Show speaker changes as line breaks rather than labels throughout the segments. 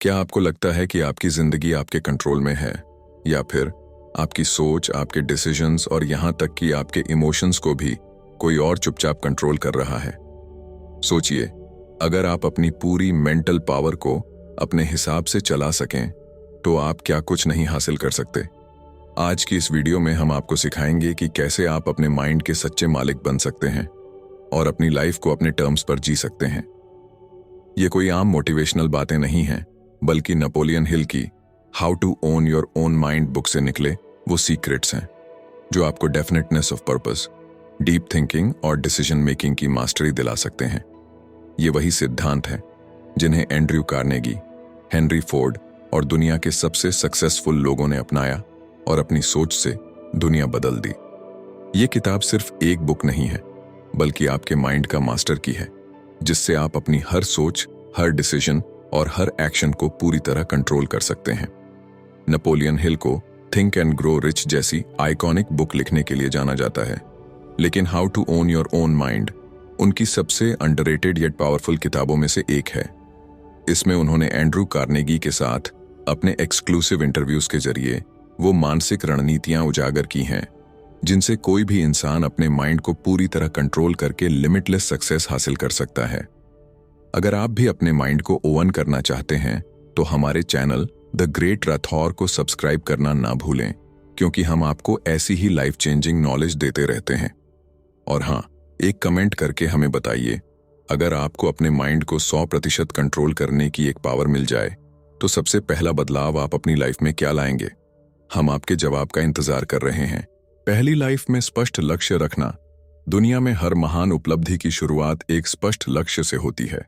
क्या आपको लगता है कि आपकी जिंदगी आपके कंट्रोल में है, या फिर आपकी सोच, आपके डिसीजंस और यहां तक कि आपके इमोशंस को भी कोई और चुपचाप कंट्रोल कर रहा है? सोचिए, अगर आप अपनी पूरी मेंटल पावर को अपने हिसाब से चला सकें तो आप क्या कुछ नहीं हासिल कर सकते। आज की इस वीडियो में हम आपको सिखाएंगे कि कैसे आप अपने माइंड के सच्चे मालिक बन सकते हैं और अपनी लाइफ को अपने टर्म्स पर जी सकते हैं। ये कोई आम मोटिवेशनल बातें नहीं हैं, बल्कि नेपोलियन हिल की how to own your own mind book से निकले वो सीक्रेट्स हैं जो आपको definiteness of purpose, deep thinking और डिसीजन मेकिंग की मास्टरी दिला सकते हैं। ये वही सिद्धांत हैं जिन्हें एंड्रयू कार्नेगी, हेनरी फोर्ड और दुनिया के सबसे सक्सेसफुल लोगों ने अपनाया और अपनी सोच से दुनिया बदल दी। ये किताब सिर्फ एक बुक नहीं है, बल्कि आपके माइंड का मास्टर की है, जिससे आप अपनी हर सोच, हर डिसीजन और हर एक्शन को पूरी तरह कंट्रोल कर सकते हैं। नेपोलियन हिल को थिंक एंड ग्रो रिच जैसी आइकॉनिक बुक लिखने के लिए जाना जाता है, लेकिन how to own your own mind उनकी सबसे अंडररेटेड येट पावरफुल किताबों में से एक है। इसमें उन्होंने एंड्रयू कार्नेगी के साथ अपने एक्सक्लूसिव इंटरव्यूज के जरिए वो मानसिक रणनीतियां उजागर की हैं जिनसे कोई भी इंसान अपने माइंड को पूरी तरह कंट्रोल करके लिमिटलेस सक्सेस हासिल कर सकता है। अगर आप भी अपने माइंड को ओवन करना चाहते हैं तो हमारे चैनल द ग्रेट राथौर को सब्सक्राइब करना ना भूलें, क्योंकि हम आपको ऐसी ही लाइफ चेंजिंग नॉलेज देते रहते हैं। और हाँ, एक कमेंट करके हमें बताइए, अगर आपको अपने माइंड को 100% कंट्रोल करने की एक पावर मिल जाए तो सबसे पहला बदलाव आप अपनी लाइफ में क्या लाएंगे? हम आपके जवाब का इंतजार कर रहे हैं। पहली, लाइफ में स्पष्ट लक्ष्य रखना। दुनिया में हर महान उपलब्धि की शुरुआत एक स्पष्ट लक्ष्य से होती है।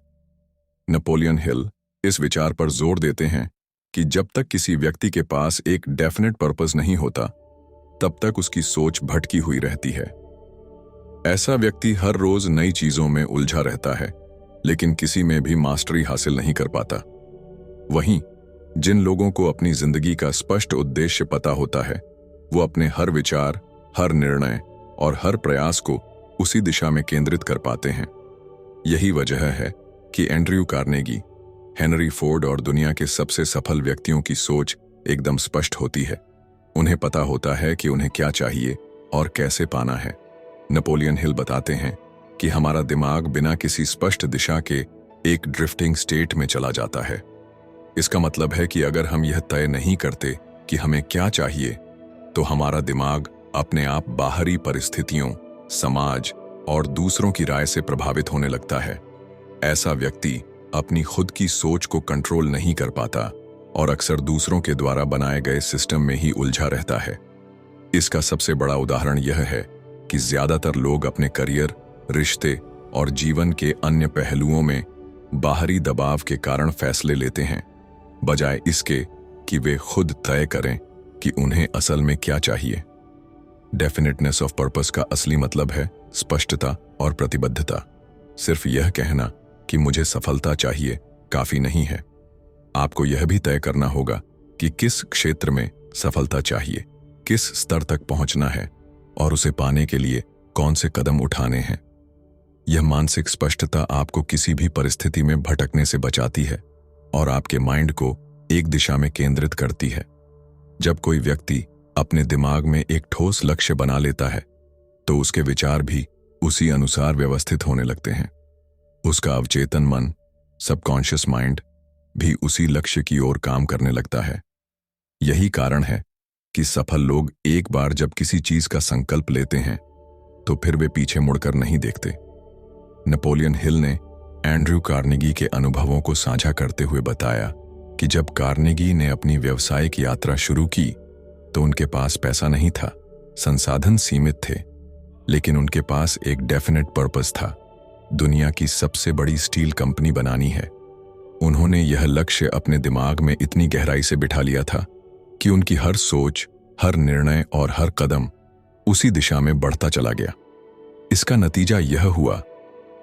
नेपोलियन हिल इस विचार पर जोर देते हैं कि जब तक किसी व्यक्ति के पास एक डेफिनेट पर्पस नहीं होता, तब तक उसकी सोच भटकी हुई रहती है। ऐसा व्यक्ति हर रोज नई चीजों में उलझा रहता है, लेकिन किसी में भी मास्टरी हासिल नहीं कर पाता। वहीं जिन लोगों को अपनी जिंदगी का स्पष्ट उद्देश्य पता होता है, वो अपने हर विचार, हर निर्णय और हर प्रयास को उसी दिशा में केंद्रित कर पाते हैं। यही वजह है कि एंड्रयू कार्नेगी, हेनरी फोर्ड और दुनिया के सबसे सफल व्यक्तियों की सोच एकदम स्पष्ट होती है। उन्हें पता होता है कि उन्हें क्या चाहिए और कैसे पाना है। नेपोलियन हिल बताते हैं कि हमारा दिमाग बिना किसी स्पष्ट दिशा के एक ड्रिफ्टिंग स्टेट में चला जाता है। इसका मतलब है कि अगर हम यह तय नहीं करते कि हमें क्या चाहिए, तो हमारा दिमाग अपने आप बाहरी परिस्थितियों, समाज और दूसरों की राय से प्रभावित होने लगता है। ऐसा व्यक्ति अपनी खुद की सोच को कंट्रोल नहीं कर पाता और अक्सर दूसरों के द्वारा बनाए गए सिस्टम में ही उलझा रहता है। इसका सबसे बड़ा उदाहरण यह है कि ज्यादातर लोग अपने करियर, रिश्ते और जीवन के अन्य पहलुओं में बाहरी दबाव के कारण फैसले लेते हैं, बजाय इसके कि वे खुद तय करें कि उन्हें असल में क्या चाहिए। डेफिनेटनेस ऑफ पर्पस का असली मतलब है स्पष्टता और प्रतिबद्धता। सिर्फ यह कहना कि मुझे सफलता चाहिए काफी नहीं है। आपको यह भी तय करना होगा कि किस क्षेत्र में सफलता चाहिए, किस स्तर तक पहुंचना है और उसे पाने के लिए कौन से कदम उठाने हैं। यह मानसिक स्पष्टता आपको किसी भी परिस्थिति में भटकने से बचाती है और आपके माइंड को एक दिशा में केंद्रित करती है। जब कोई व्यक्ति अपने दिमाग में एक ठोस लक्ष्य बना लेता है, तो उसके विचार भी उसी अनुसार व्यवस्थित होने लगते हैं। उसका अवचेतन मन, सबकॉन्शियस माइंड भी उसी लक्ष्य की ओर काम करने लगता है। यही कारण है कि सफल लोग एक बार जब किसी चीज का संकल्प लेते हैं तो फिर वे पीछे मुड़कर नहीं देखते। नेपोलियन हिल ने एंड्रयू कार्नेगी के अनुभवों को साझा करते हुए बताया कि जब कार्नेगी ने अपनी व्यावसायिक यात्रा शुरू की तो उनके पास पैसा नहीं था, संसाधन सीमित थे, लेकिन उनके पास एक डेफिनेट पर्पस था। दुनिया की सबसे बड़ी स्टील कंपनी बनानी है। उन्होंने यह लक्ष्य अपने दिमाग में इतनी गहराई से बिठा लिया था कि उनकी हर सोच, हर निर्णय और हर कदम उसी दिशा में बढ़ता चला गया। इसका नतीजा यह हुआ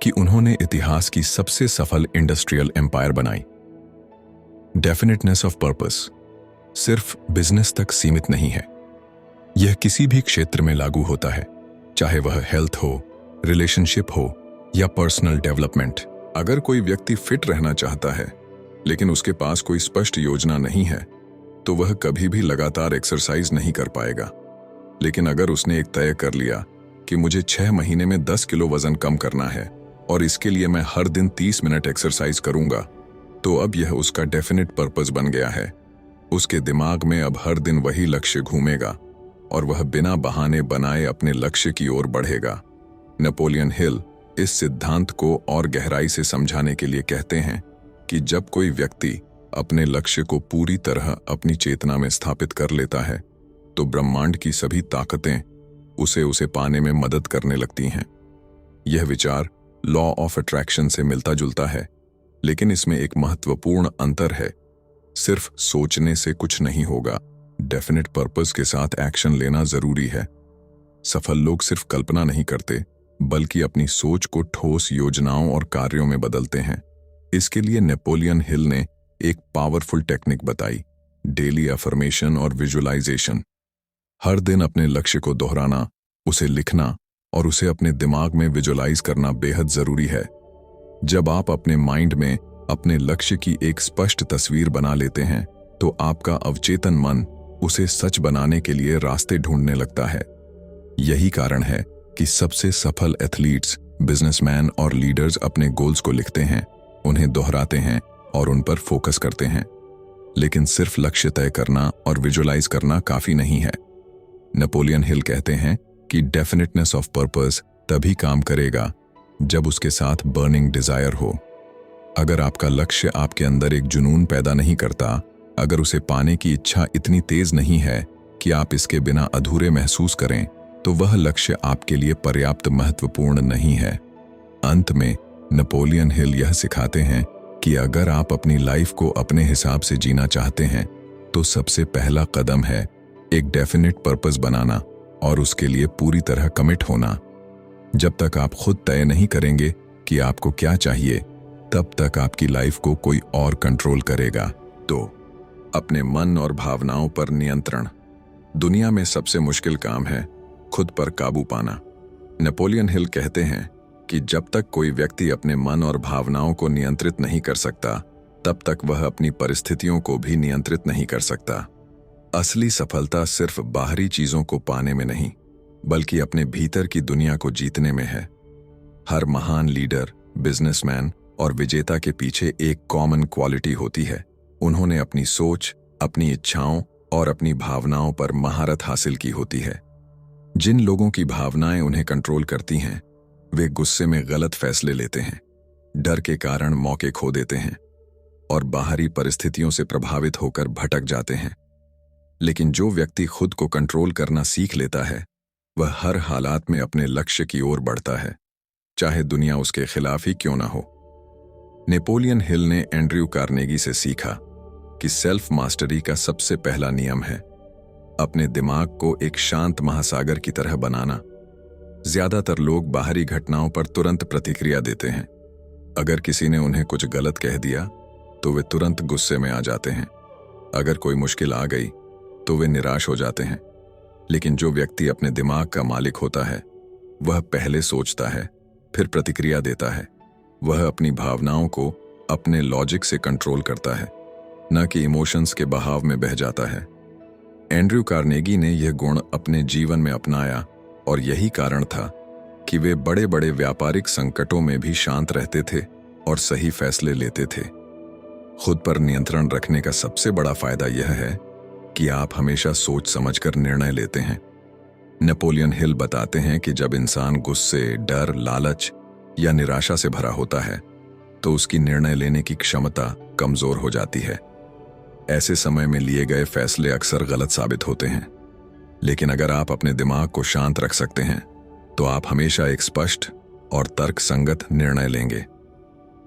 कि उन्होंने इतिहास की सबसे सफल इंडस्ट्रियल एम्पायर बनाई। डेफिनेटनेस ऑफ पर्पस सिर्फ बिजनेस तक सीमित नहीं है, यह किसी भी क्षेत्र में लागू होता है, चाहे वह हेल्थ हो, रिलेशनशिप हो या पर्सनल डेवलपमेंट। अगर कोई व्यक्ति फिट रहना चाहता है लेकिन उसके पास कोई स्पष्ट योजना नहीं है तो वह कभी भी लगातार एक्सरसाइज नहीं कर पाएगा। लेकिन अगर उसने एक तय कर लिया कि मुझे 6 महीने में 10 किलो वजन कम करना है और इसके लिए मैं हर दिन 30 मिनट एक्सरसाइज करूंगा, तो अब यह उसका डेफिनेट पर्पस बन गया है। उसके दिमाग में अब हर दिन वही लक्ष्य घूमेगा और वह बिना बहाने बनाए अपने लक्ष्य की ओर बढ़ेगा। नेपोलियन हिल इस सिद्धांत को और गहराई से समझाने के लिए कहते हैं कि जब कोई व्यक्ति अपने लक्ष्य को पूरी तरह अपनी चेतना में स्थापित कर लेता है तो ब्रह्मांड की सभी ताकतें उसे पाने में मदद करने लगती हैं। यह विचार लॉ ऑफ अट्रैक्शन से मिलता जुलता है, लेकिन इसमें एक महत्वपूर्ण अंतर है। सिर्फ सोचने से कुछ नहीं होगा, डेफिनेट पर्पस के साथ एक्शन लेना जरूरी है। सफल लोग सिर्फ कल्पना नहीं करते बल्कि अपनी सोच को ठोस योजनाओं और कार्यों में बदलते हैं। इसके लिए नेपोलियन हिल ने एक पावरफुल टेक्निक बताई, डेली अफर्मेशन और विजुअलाइजेशन। हर दिन अपने लक्ष्य को दोहराना, उसे लिखना और उसे अपने दिमाग में विजुअलाइज करना बेहद जरूरी है। जब आप अपने माइंड में अपने लक्ष्य की एक स्पष्ट तस्वीर बना लेते हैं तो आपका अवचेतन मन उसे सच बनाने के लिए रास्ते ढूंढने लगता है। यही कारण है कि सबसे सफल एथलीट्स, बिजनेसमैन और लीडर्स अपने गोल्स को लिखते हैं, उन्हें दोहराते हैं और उन पर फोकस करते हैं। लेकिन सिर्फ लक्ष्य तय करना और विजुअलाइज करना काफी नहीं है। नेपोलियन हिल कहते हैं कि डेफिनेटनेस ऑफ पर्पस तभी काम करेगा जब उसके साथ बर्निंग डिजायर हो। अगर आपका लक्ष्य आपके अंदर एक जुनून पैदा नहीं करता, अगर उसे पाने की इच्छा इतनी तेज नहीं है कि आप इसके बिना अधूरे महसूस करें, तो वह लक्ष्य आपके लिए पर्याप्त महत्वपूर्ण नहीं है। अंत में नेपोलियन हिल यह सिखाते हैं कि अगर आप अपनी लाइफ को अपने हिसाब से जीना चाहते हैं तो सबसे पहला कदम है एक डेफिनेट पर्पस बनाना और उसके लिए पूरी तरह कमिट होना। जब तक आप खुद तय नहीं करेंगे कि आपको क्या चाहिए, तब तक आपकी लाइफ को कोई और कंट्रोल करेगा। तो अपने मन और भावनाओं पर नियंत्रण दुनिया में सबसे मुश्किल काम है, खुद पर काबू पाना। नेपोलियन हिल कहते हैं कि जब तक कोई व्यक्ति अपने मन और भावनाओं को नियंत्रित नहीं कर सकता, तब तक वह अपनी परिस्थितियों को भी नियंत्रित नहीं कर सकता। असली सफलता सिर्फ बाहरी चीजों को पाने में नहीं, बल्कि अपने भीतर की दुनिया को जीतने में है। हर महान लीडर, बिजनेसमैन और विजेता के पीछे एक कॉमन क्वालिटी होती है। उन्होंने अपनी सोच, अपनी इच्छाओं और अपनी भावनाओं पर महारत हासिल की होती है। जिन लोगों की भावनाएं उन्हें कंट्रोल करती हैं, वे गुस्से में गलत फैसले लेते हैं, डर के कारण मौके खो देते हैं और बाहरी परिस्थितियों से प्रभावित होकर भटक जाते हैं। लेकिन जो व्यक्ति खुद को कंट्रोल करना सीख लेता है, वह हर हालात में अपने लक्ष्य की ओर बढ़ता है, चाहे दुनिया उसके खिलाफ ही क्यों ना हो। नेपोलियन हिल ने एंड्रयू कार्नेगी से सीखा कि सेल्फ मास्टरी का सबसे पहला नियम है अपने दिमाग को एक शांत महासागर की तरह बनाना। ज्यादातर लोग बाहरी घटनाओं पर तुरंत प्रतिक्रिया देते हैं। अगर किसी ने उन्हें कुछ गलत कह दिया तो वे तुरंत गुस्से में आ जाते हैं। अगर कोई मुश्किल आ गई तो वे निराश हो जाते हैं। लेकिन जो व्यक्ति अपने दिमाग का मालिक होता है, वह पहले सोचता है, फिर प्रतिक्रिया देता है। वह अपनी भावनाओं को अपने लॉजिक से कंट्रोल करता है, न कि इमोशंस के बहाव में बह जाता है। एंड्रयू कार्नेगी ने यह गुण अपने जीवन में अपनाया और यही कारण था कि वे बड़े बड़े व्यापारिक संकटों में भी शांत रहते थे और सही फैसले लेते थे। खुद पर नियंत्रण रखने का सबसे बड़ा फायदा यह है कि आप हमेशा सोच समझकर निर्णय लेते हैं। नेपोलियन हिल बताते हैं कि जब इंसान गुस्से, डर, लालच या निराशा से भरा होता है तो उसकी निर्णय लेने की क्षमता कमजोर हो जाती है। ऐसे समय में लिए गए फैसले अक्सर गलत साबित होते हैं। लेकिन अगर आप अपने दिमाग को शांत रख सकते हैं तो आप हमेशा एक स्पष्ट और तर्कसंगत निर्णय लेंगे।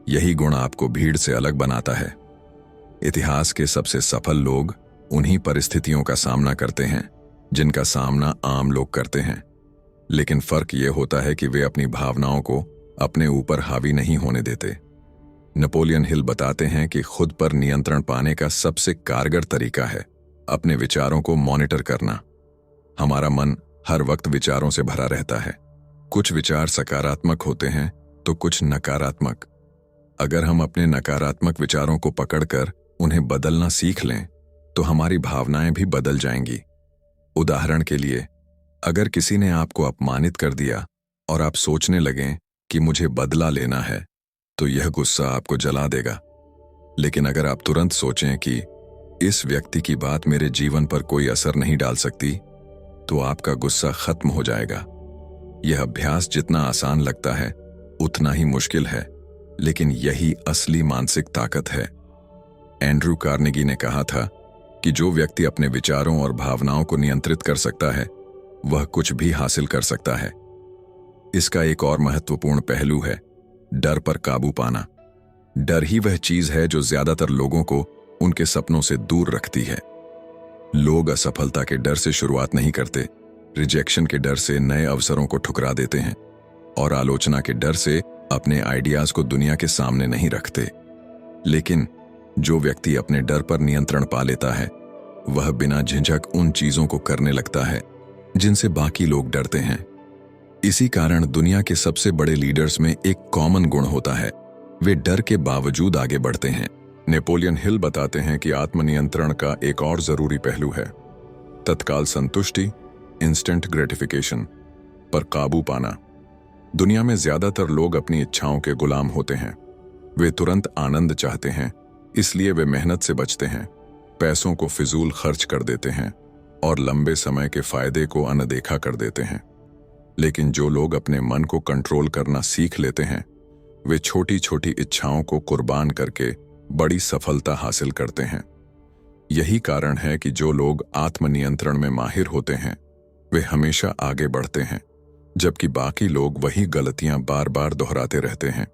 यही गुण आपको भीड़ से अलग बनाता है। इतिहास के सबसे सफल लोग उन्हीं परिस्थितियों का सामना करते हैं जिनका सामना आम लोग करते हैं। लेकिन फर्क यह होता है कि वे अपनी भावनाओं को अपने ऊपर हावी नहीं होने देते। नेपोलियन हिल बताते हैं कि खुद पर नियंत्रण पाने का सबसे कारगर तरीका है अपने विचारों को मॉनिटर करना। हमारा मन हर वक्त विचारों से भरा रहता है। कुछ विचार सकारात्मक होते हैं तो कुछ नकारात्मक। अगर हम अपने नकारात्मक विचारों को पकड़कर उन्हें बदलना सीख लें तो हमारी भावनाएं भी बदल जाएंगी। उदाहरण के लिए, अगर किसी ने आपको अपमानित कर दिया और आप सोचने लगें कि मुझे बदला लेना है, तो यह गुस्सा आपको जला देगा। लेकिन अगर आप तुरंत सोचें कि इस व्यक्ति की बात मेरे जीवन पर कोई असर नहीं डाल सकती, तो आपका गुस्सा खत्म हो जाएगा। यह अभ्यास जितना आसान लगता है उतना ही मुश्किल है, लेकिन यही असली मानसिक ताकत है। एंड्रू कार्नेगी ने कहा था कि जो व्यक्ति अपने विचारों और भावनाओं को नियंत्रित कर सकता है वह कुछ भी हासिल कर सकता है। इसका एक और महत्वपूर्ण पहलू है डर पर काबू पाना। डर ही वह चीज है जो ज्यादातर लोगों को उनके सपनों से दूर रखती है। लोग असफलता के डर से शुरुआत नहीं करते, रिजेक्शन के डर से नए अवसरों को ठुकरा देते हैं और आलोचना के डर से अपने आइडियाज को दुनिया के सामने नहीं रखते। लेकिन जो व्यक्ति अपने डर पर नियंत्रण पा लेता है वह बिना झिझक उन चीजों को करने लगता है जिनसे बाकी लोग डरते हैं। इसी कारण दुनिया के सबसे बड़े लीडर्स में एक कॉमन गुण होता है, वे डर के बावजूद आगे बढ़ते हैं। नेपोलियन हिल बताते हैं कि आत्मनियंत्रण का एक और जरूरी पहलू है तत्काल संतुष्टि, इंस्टेंट ग्रेटिफिकेशन पर काबू पाना। दुनिया में ज्यादातर लोग अपनी इच्छाओं के गुलाम होते हैं। वे तुरंत आनंद चाहते हैं, इसलिए वे मेहनत से बचते हैं, पैसों को फिजूल खर्च कर देते हैं और लंबे समय के फायदे को अनदेखा कर देते हैं। लेकिन जो लोग अपने मन को कंट्रोल करना सीख लेते हैं वे छोटी छोटी इच्छाओं को कुर्बान करके बड़ी सफलता हासिल करते हैं। यही कारण है कि जो लोग आत्मनियंत्रण में माहिर होते हैं वे हमेशा आगे बढ़ते हैं, जबकि बाकी लोग वही गलतियां बार बार दोहराते रहते हैं।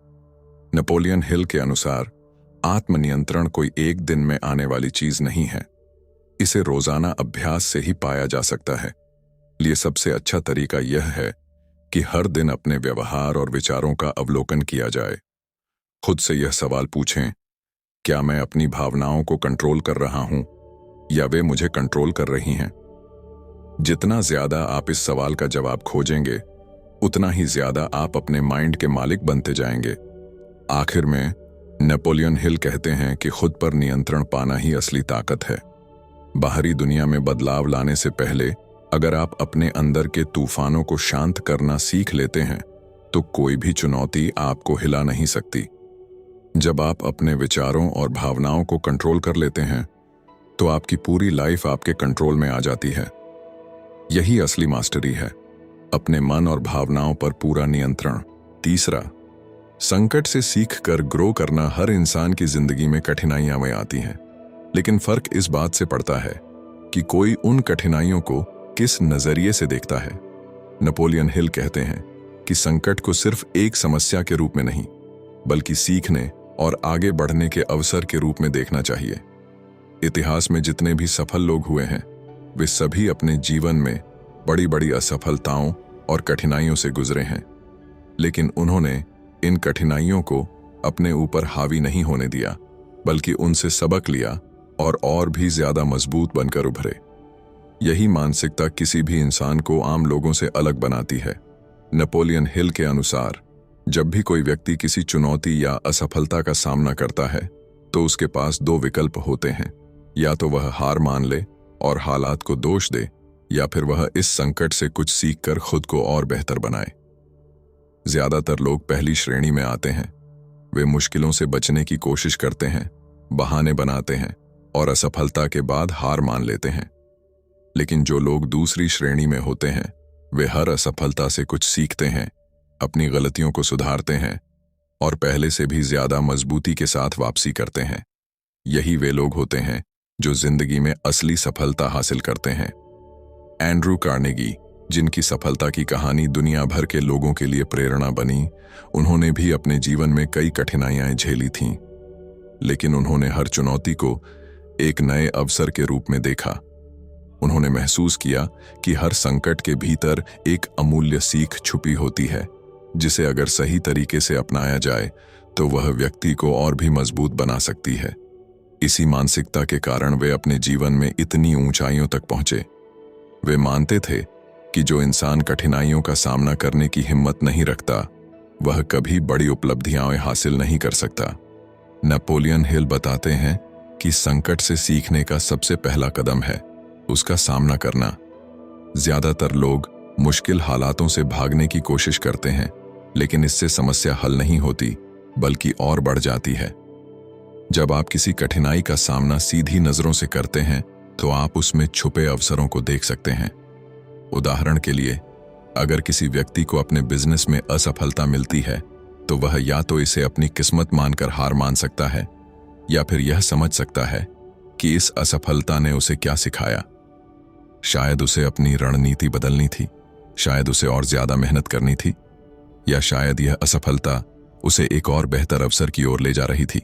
नेपोलियन हिल के अनुसार आत्मनियंत्रण कोई एक दिन में आने वाली चीज नहीं है, इसे रोजाना अभ्यास से ही पाया जा सकता है। लिए सबसे अच्छा तरीका यह है कि हर दिन अपने व्यवहार और विचारों का अवलोकन किया जाए। खुद से यह सवाल पूछें, क्या मैं अपनी भावनाओं को कंट्रोल कर रहा हूं या वे मुझे कंट्रोल कर रही हैं? जितना ज्यादा आप इस सवाल का जवाब खोजेंगे उतना ही ज्यादा आप अपने माइंड के मालिक बनते जाएंगे। आखिर में नेपोलियन हिल कहते हैं कि खुद पर नियंत्रण पाना ही असली ताकत है। बाहरी दुनिया में बदलाव लाने से पहले अगर आप अपने अंदर के तूफानों को शांत करना सीख लेते हैं तो कोई भी चुनौती आपको हिला नहीं सकती। जब आप अपने विचारों और भावनाओं को कंट्रोल कर लेते हैं तो आपकी पूरी लाइफ आपके कंट्रोल में आ जाती है। यही असली मास्टरी है, अपने मन और भावनाओं पर पूरा नियंत्रण। तीसरा, संकट से सीखकर ग्रो करना। हर इंसान की जिंदगी में कठिनाइयां में आती हैं, लेकिन फर्क इस बात से पड़ता है कि कोई उन कठिनाइयों को किस नजरिए से देखता है। नेपोलियन हिल कहते हैं कि संकट को सिर्फ एक समस्या के रूप में नहीं बल्कि सीखने और आगे बढ़ने के अवसर के रूप में देखना चाहिए। इतिहास में जितने भी सफल लोग हुए हैं वे सभी अपने जीवन में बड़ी बड़ी असफलताओं और कठिनाइयों से गुजरे हैं, लेकिन उन्होंने इन कठिनाइयों को अपने ऊपर हावी नहीं होने दिया बल्कि उनसे सबक लिया और भी ज्यादा मजबूत बनकर उभरे। यही मानसिकता किसी भी इंसान को आम लोगों से अलग बनाती है। नेपोलियन हिल के अनुसार जब भी कोई व्यक्ति किसी चुनौती या असफलता का सामना करता है तो उसके पास दो विकल्प होते हैं, या तो वह हार मान ले और हालात को दोष दे, या फिर वह इस संकट से कुछ सीखकर खुद को और बेहतर बनाए। ज्यादातर लोग पहली श्रेणी में आते हैं। वे मुश्किलों से बचने की कोशिश करते हैं, बहाने बनाते हैं और असफलता के बाद हार मान लेते हैं। लेकिन जो लोग दूसरी श्रेणी में होते हैं वे हर असफलता से कुछ सीखते हैं, अपनी गलतियों को सुधारते हैं और पहले से भी ज्यादा मजबूती के साथ वापसी करते हैं। यही वे लोग होते हैं जो जिंदगी में असली सफलता हासिल करते हैं। एंड्रू कार्नेगी, जिनकी सफलता की कहानी दुनिया भर के लोगों के लिए प्रेरणा बनी, उन्होंने भी अपने जीवन में कई कठिनाइयां झेली थीं, लेकिन उन्होंने हर चुनौती को एक नए अवसर के रूप में देखा। उन्होंने महसूस किया कि हर संकट के भीतर एक अमूल्य सीख छुपी होती है, जिसे अगर सही तरीके से अपनाया जाए तो वह व्यक्ति को और भी मजबूत बना सकती है। इसी मानसिकता के कारण वे अपने जीवन में इतनी ऊंचाइयों तक पहुंचे। वे मानते थे कि जो इंसान कठिनाइयों का सामना करने की हिम्मत नहीं रखता वह कभी बड़ी उपलब्धियां हासिल नहीं कर सकता। नेपोलियन हिल बताते हैं कि संकट से सीखने का सबसे पहला कदम है उसका सामना करना। ज्यादातर लोग मुश्किल हालातों से भागने की कोशिश करते हैं, लेकिन इससे समस्या हल नहीं होती बल्कि और बढ़ जाती है। जब आप किसी कठिनाई का सामना सीधी नजरों से करते हैं तो आप उसमें छुपे अवसरों को देख सकते हैं। उदाहरण के लिए, अगर किसी व्यक्ति को अपने बिजनेस में असफलता मिलती है तो वह या तो इसे अपनी किस्मत मानकर हार मान सकता है या फिर यह समझ सकता है कि इस असफलता ने उसे क्या सिखाया। शायद उसे अपनी रणनीति बदलनी थी, शायद उसे और ज्यादा मेहनत करनी थी, या शायद यह असफलता उसे एक और बेहतर अवसर की ओर ले जा रही थी।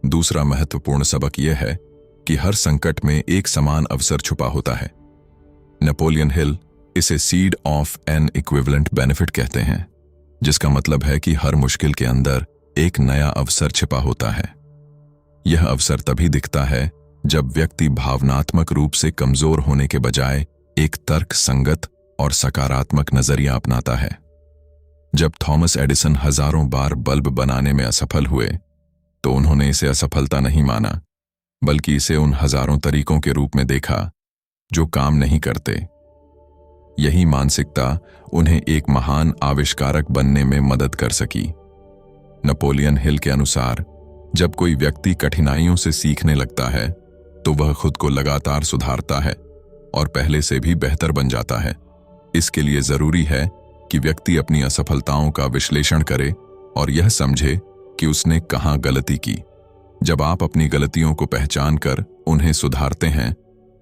दूसरा महत्वपूर्ण सबक यह है कि हर संकट में एक समान अवसर छुपा होता है। नेपोलियन हिल इसे seed of N equivalent benefit कहते हैं, जिसका मतलब है कि हर मुश्किल के अंदर एक नया अवसर छिपा होता है। यह अवसर तभी दिखता है जब व्यक्ति भावनात्मक रूप से कमजोर होने के बजाय एक तर्क संगत और सकारात्मक नजरिया अपनाता है। जब थॉमस एडिसन हजारों बार बल्ब बनाने में असफल हुए तो उन्होंने इसे असफलता नहीं माना, बल्कि इसे उन हजारों तरीकों के रूप में देखा जो काम नहीं करते। यही मानसिकता उन्हें एक महान आविष्कारक बनने में मदद कर सकी। नेपोलियन हिल के अनुसार, जब कोई व्यक्ति कठिनाइयों से सीखने लगता है तो वह खुद को लगातार सुधारता है और पहले से भी बेहतर बन जाता है। इसके लिए जरूरी है कि व्यक्ति अपनी असफलताओं का विश्लेषण करे और यह समझे कि उसने कहां गलती की। जब आप अपनी गलतियों को पहचान कर उन्हें सुधारते हैं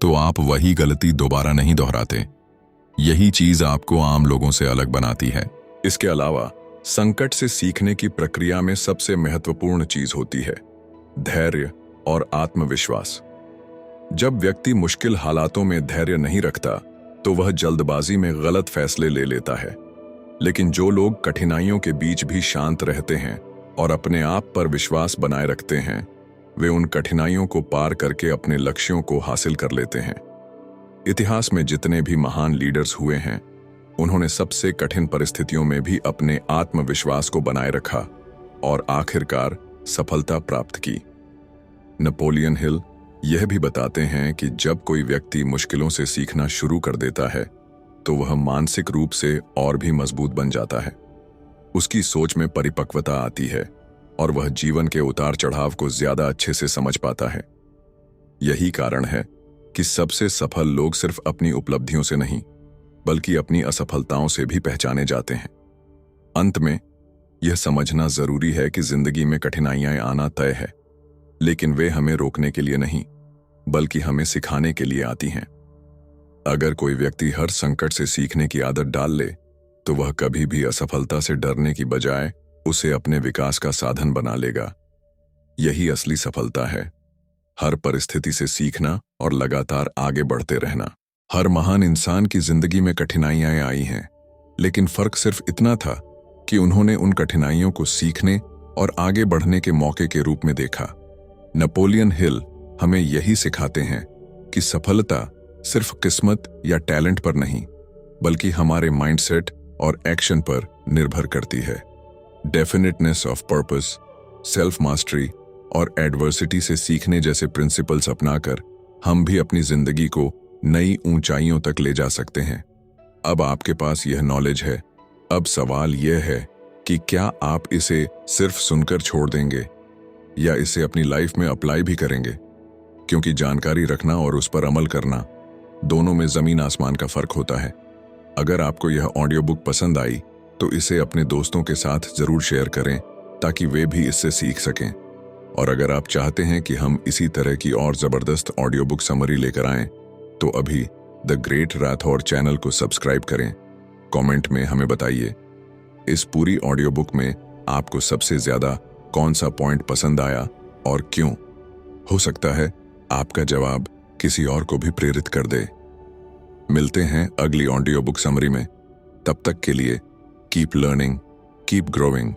तो आप वही गलती दोबारा नहीं दोहराते। यही चीज आपको आम लोगों से अलग बनाती है। इसके अलावा संकट से सीखने की प्रक्रिया में सबसे महत्वपूर्ण चीज होती है धैर्य और आत्मविश्वास। जब व्यक्ति मुश्किल हालातों में धैर्य नहीं रखता तो वह जल्दबाजी में गलत फैसले ले लेता है, लेकिन जो लोग कठिनाइयों के बीच भी शांत रहते हैं और अपने आप पर विश्वास बनाए रखते हैं, वे उन कठिनाइयों को पार करके अपने लक्ष्यों को हासिल कर लेते हैं। इतिहास में जितने भी महान लीडर्स हुए हैं, उन्होंने सबसे कठिन परिस्थितियों में भी अपने आत्मविश्वास को बनाए रखा और आखिरकार सफलता प्राप्त की। नेपोलियन हिल यह भी बताते हैं कि जब कोई व्यक्ति मुश्किलों से सीखना शुरू कर देता है तो वह मानसिक रूप से और भी मजबूत बन जाता है। उसकी सोच में परिपक्वता आती है और वह जीवन के उतार चढ़ाव को ज्यादा अच्छे से समझ पाता है। यही कारण है कि सबसे सफल लोग सिर्फ अपनी उपलब्धियों से नहीं, बल्कि अपनी असफलताओं से भी पहचाने जाते हैं। अंत में यह समझना जरूरी है कि जिंदगी में कठिनाइयां आना तय है, लेकिन वे हमें रोकने के लिए नहीं, बल्कि हमें सिखाने के लिए आती हैं। अगर कोई व्यक्ति हर संकट से सीखने की आदत डाल ले तो वह कभी भी असफलता से डरने की बजाय उसे अपने विकास का साधन बना लेगा। यही असली सफलता है, हर परिस्थिति से सीखना और लगातार आगे बढ़ते रहना। हर महान इंसान की जिंदगी में कठिनाइयां आई हैं, लेकिन फर्क सिर्फ इतना था कि उन्होंने उन कठिनाइयों को सीखने और आगे बढ़ने के मौके के रूप में देखा। नेपोलियन हिल हमें यही सिखाते हैं कि सफलता सिर्फ किस्मत या टैलेंट पर नहीं, बल्कि हमारे माइंडसेट और एक्शन पर निर्भर करती है। Definiteness of purpose, self mastery और एडवर्सिटी से सीखने जैसे प्रिंसिपल्स अपनाकर हम भी अपनी जिंदगी को नई ऊंचाइयों तक ले जा सकते हैं। अब आपके पास यह नॉलेज है। अब सवाल यह है कि क्या आप इसे सिर्फ सुनकर छोड़ देंगे या इसे अपनी लाइफ में अप्लाई भी करेंगे, क्योंकि जानकारी रखना और उस पर अमल करना दोनों में जमीन आसमान का फर्क होता है। अगर आपको यह ऑडियो बुक पसंद आई तो इसे अपने दोस्तों के साथ जरूर शेयर करें ताकि वे भी इससे सीख सकें। और अगर आप चाहते हैं कि हम इसी तरह की और जबरदस्त ऑडियो बुक समरी लेकर आएं तो अभी द ग्रेट राठौर चैनल को सब्सक्राइब करें। कमेंट में हमें बताइए इस पूरी ऑडियो बुक में आपको सबसे ज्यादा कौन सा पॉइंट पसंद आया और क्यों। हो सकता है आपका जवाब किसी और को भी प्रेरित कर दे। मिलते हैं अगली ऑडियो बुक समरी में। तब तक के लिए कीप लर्निंग, कीप ग्रोइंग।